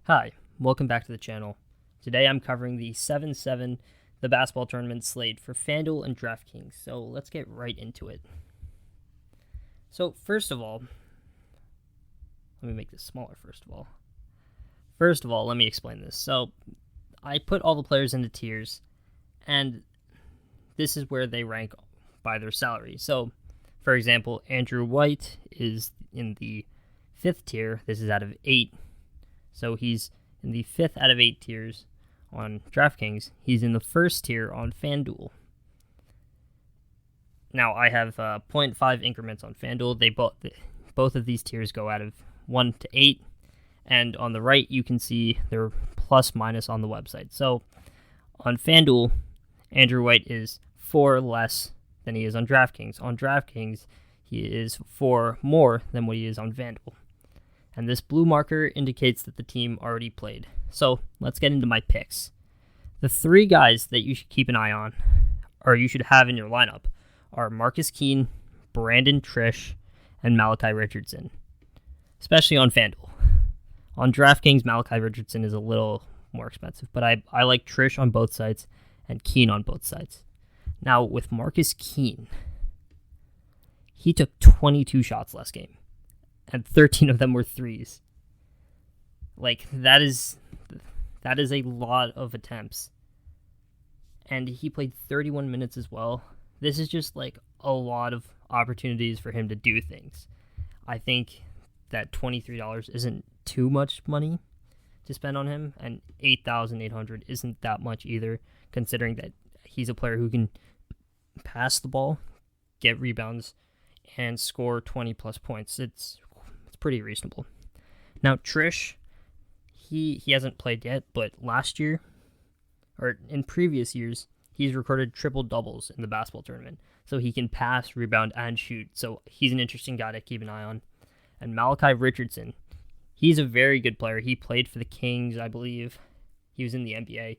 Hi, welcome back to the channel. Today I'm covering the 7-7, the basketball tournament slate for Fanduel and Draftkings, so let's get right into it. So first of all, let me make this smaller first of all, let me explain this. So I put all the players into tiers, and this is where they rank by their salary. So, for example, Andrew White is in the 5th tier. This is out of 8. So he's in the 5th out of 8 tiers on DraftKings. He's in the 1st tier on FanDuel. Now, I have 0.5 increments on FanDuel. Both of these tiers go out of 1 to 8. And on the right, you can see their plus minus on the website. So on FanDuel, Andrew White is 4 less than he is on DraftKings. On DraftKings, he is 4 more than what he is on FanDuel. And this blue marker indicates that the team already played. So let's get into my picks. The 3 guys that you should keep an eye on, or you should have in your lineup, are Marcus Keene, Brandon Trish, and Malachi Richardson, especially on FanDuel. On DraftKings, Malachi Richardson is a little more expensive, but I like Trish on both sides and Keene on both sides. Now, with Marcus Keene, he took 22 shots last game, and 13 of them were threes. Like, that is a lot of attempts. And he played 31 minutes as well. This is just like a lot of opportunities for him to do things. I think that $23 isn't too much money to spend on him, and $8,800 isn't that much either, considering that he's a player who can pass the ball, get rebounds, and score 20 plus points. It's pretty reasonable. Now, Trish, he hasn't played yet, but last year, or in previous years, he's recorded triple doubles in the basketball tournament. So he can pass, rebound, and shoot. So he's an interesting guy to keep an eye on. And Malachi Richardson, he's a very good player. He played for the Kings, I believe. He was in the NBA.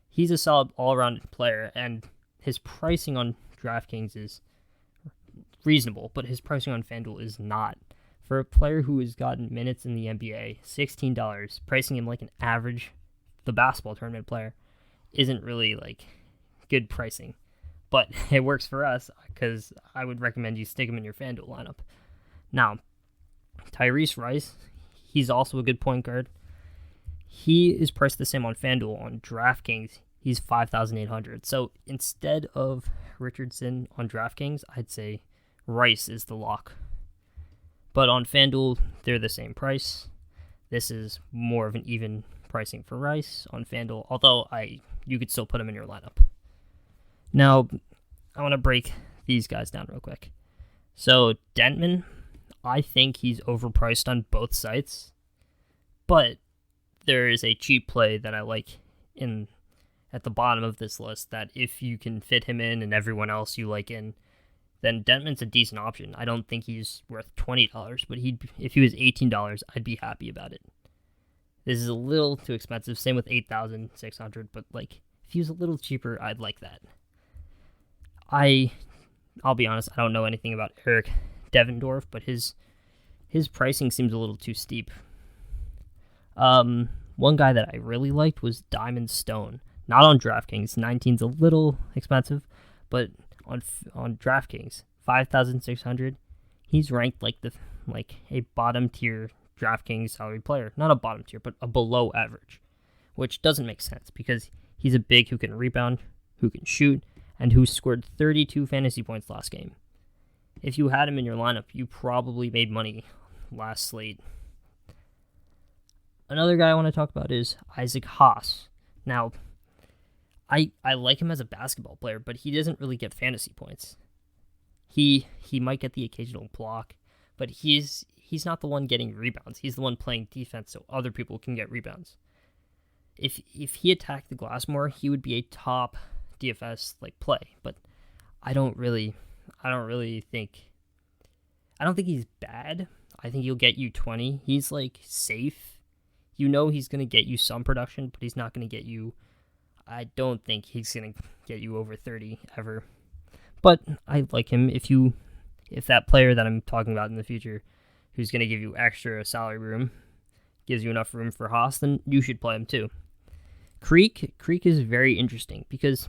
He's a solid all-around player, and his pricing on DraftKings is reasonable, but his pricing on FanDuel is not. For a player who has gotten minutes in the NBA, $16, pricing him like an average, the basketball tournament player, isn't really like good pricing. But it works for us because I would recommend you stick him in your FanDuel lineup. Now, Tyrese Rice, he's also a good point guard. He is priced the same on FanDuel. On DraftKings, he's $5,800. So instead of Richardson on DraftKings, I'd say Rice is the lock. But on FanDuel, they're the same price. This is more of an even pricing for Rice on FanDuel, although you could still put him in your lineup. Now, I want to break these guys down real quick. So, Dentman, I think he's overpriced on both sites, but there is a cheap play that I like at the bottom of this list that if you can fit him in and everyone else you like in, then Dentman's a decent option. I don't think he's worth $20, but if he was $18, I'd be happy about it. This is a little too expensive, same with $8,600, but like if he was a little cheaper, I'd like that. I'll be honest, I don't know anything about Eric Devendorf, but his pricing seems a little too steep. One guy that I really liked was Diamond Stone. Not on DraftKings, 19's a little expensive, but on DraftKings, $5,600. He's ranked like a bottom tier DraftKings salary player. Not a bottom tier, but a below average, which doesn't make sense because he's a big who can rebound, who can shoot, and who scored 32 fantasy points last game. If you had him in your lineup, you probably made money last slate. Another guy I want to talk about is Isaac Haas. Now, I like him as a basketball player, but he doesn't really get fantasy points. He might get the occasional block, but he's not the one getting rebounds. He's the one playing defense so other people can get rebounds. If he attacked the glass more, he would be a top DFS like play, but I don't think he's bad. I think he'll get you 20. He's like safe. You know he's going to get you some production, but he's not going to get you, I don't think he's going to get you over 30 ever. But I like him if that player that I'm talking about in the future who's going to give you extra salary room gives you enough room for Haas, then you should play him too. Creek is very interesting because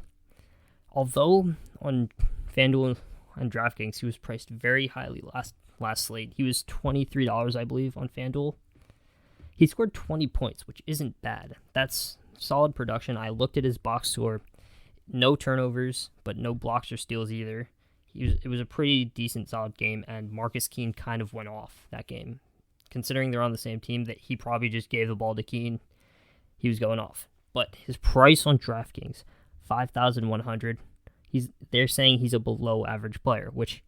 although on FanDuel and DraftKings he was priced very highly last slate, he was $23, I believe, on FanDuel. He scored 20 points, which isn't bad. That's solid production. I looked at his box score. No turnovers, but no blocks or steals either. It was a pretty decent, solid game, and Marcus Keene kind of went off that game. Considering they're on the same team, that he probably just gave the ball to Keene, he was going off. But his price on DraftKings, $5,100. They're saying he's a below average player, which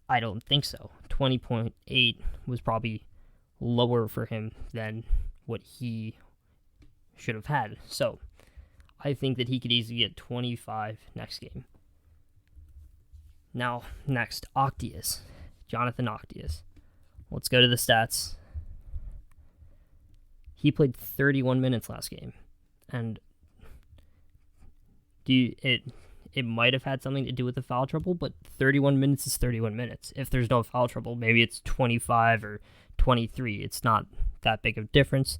I don't think so. 20.8 was probably lower for him than what he should have had. So I think that he could easily get 25 next game. Now, next, Octius. Jonathan Octius. Let's go to the stats. He played 31 minutes last game. And it might have had something to do with the foul trouble, but 31 minutes is 31 minutes. If there's no foul trouble, maybe it's 25 or 23. It's not that big of a difference.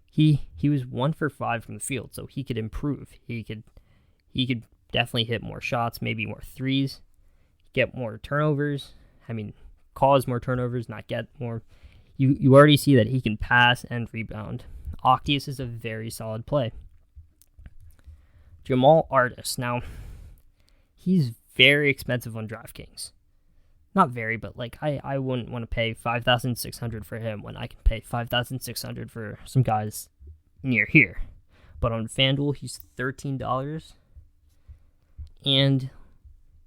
He was 1 for 5 from the field, so he could improve. He could definitely hit more shots, maybe more threes, get more turnovers. I mean, cause more turnovers, not get more. You already see that he can pass and rebound. Octius is a very solid play. Jamal Artis. Now, he's very expensive on DraftKings. Not very, but like I wouldn't want to pay $5,600 for him when I can pay $5,600 for some guys near here. But on FanDuel, he's $13, and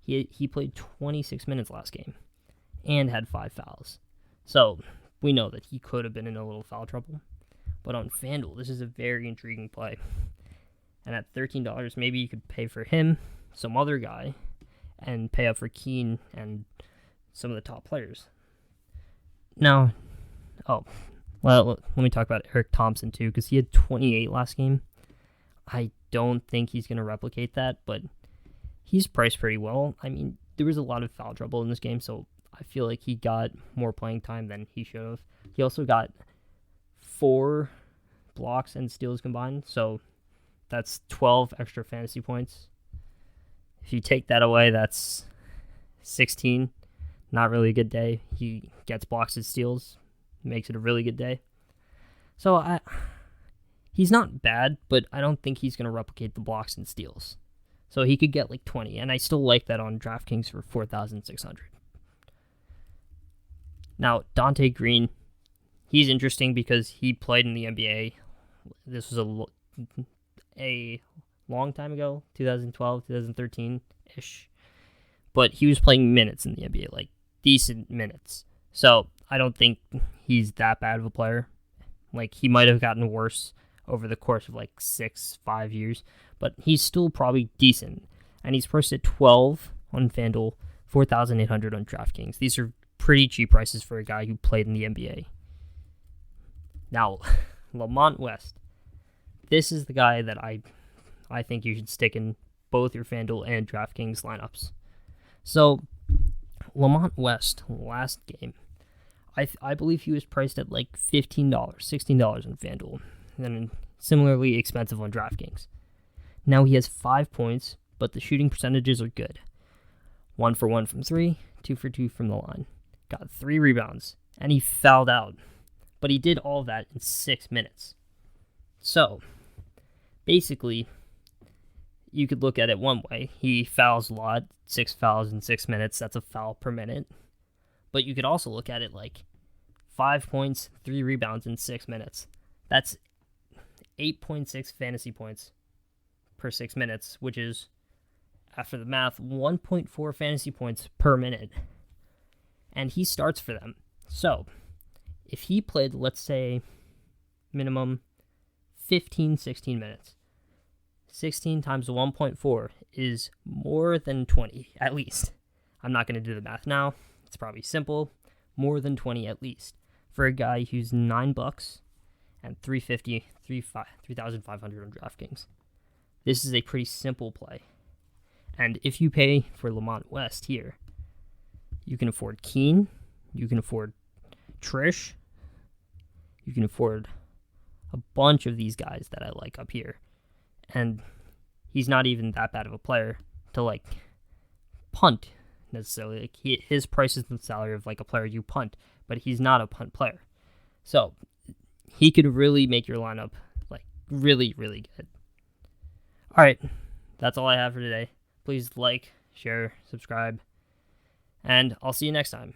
he played 26 minutes last game and had 5 fouls. So we know that he could have been in a little foul trouble. But on FanDuel, this is a very intriguing play. And at $13, maybe you could pay for him, some other guy, and pay up for Keene and some of the top players. Now, let me talk about Eric Thompson too, because he had 28 last game. I don't think he's going to replicate that, but he's priced pretty well. I mean, there was a lot of foul trouble in this game, so I feel like he got more playing time than he should have. He also got 4 blocks and steals combined, so that's 12 extra fantasy points. If you take that away, that's 16. Not really a good day. He gets blocks and steals. Makes it a really good day. So he's not bad, but I don't think he's going to replicate the blocks and steals. So he could get like 20, and I still like that on DraftKings for $4,600. Now, Dante Green, he's interesting because he played in the NBA. This was a long time ago, 2012, 2013-ish. But he was playing minutes in the NBA, like decent minutes. So I don't think he's that bad of a player. Like, he might have gotten worse over the course of like 5 years, but he's still probably decent. And he's priced at 12 on FanDuel, 4,800 on DraftKings. These are pretty cheap prices for a guy who played in the NBA. Now, Lamont West. This is the guy that I think you should stick in both your FanDuel and DraftKings lineups. So, Lamont West, last game, I believe he was priced at like $15, $16 on FanDuel, and then similarly expensive on DraftKings. Now he has 5 points, but the shooting percentages are good. 1 for 1 from 3, 2 for 2 from the line. Got 3 rebounds, and he fouled out. But he did all of that in 6 minutes. So, basically, you could look at it one way. He fouls a lot, 6 fouls in 6 minutes. That's a foul per minute. But you could also look at it like 5 points, 3 rebounds in 6 minutes. That's 8.6 fantasy points per 6 minutes, which is, after the math, 1.4 fantasy points per minute. And he starts for them. So, if he played, let's say, minimum 15, 16 minutes, 16 times 1.4 is more than 20, at least. I'm not going to do the math now. It's probably simple. More than 20 at least. For a guy who's $9 and $3,500 on DraftKings. This is a pretty simple play. And if you pay for Lamont West here, you can afford Keene, you can afford Trish, you can afford a bunch of these guys that I like up here. And he's not even that bad of a player to like punt necessarily. Like his price is the salary of like a player you punt, but he's not a punt player. So he could really make your lineup like really, really good. All right, that's all I have for today. Please like, share, subscribe, and I'll see you next time.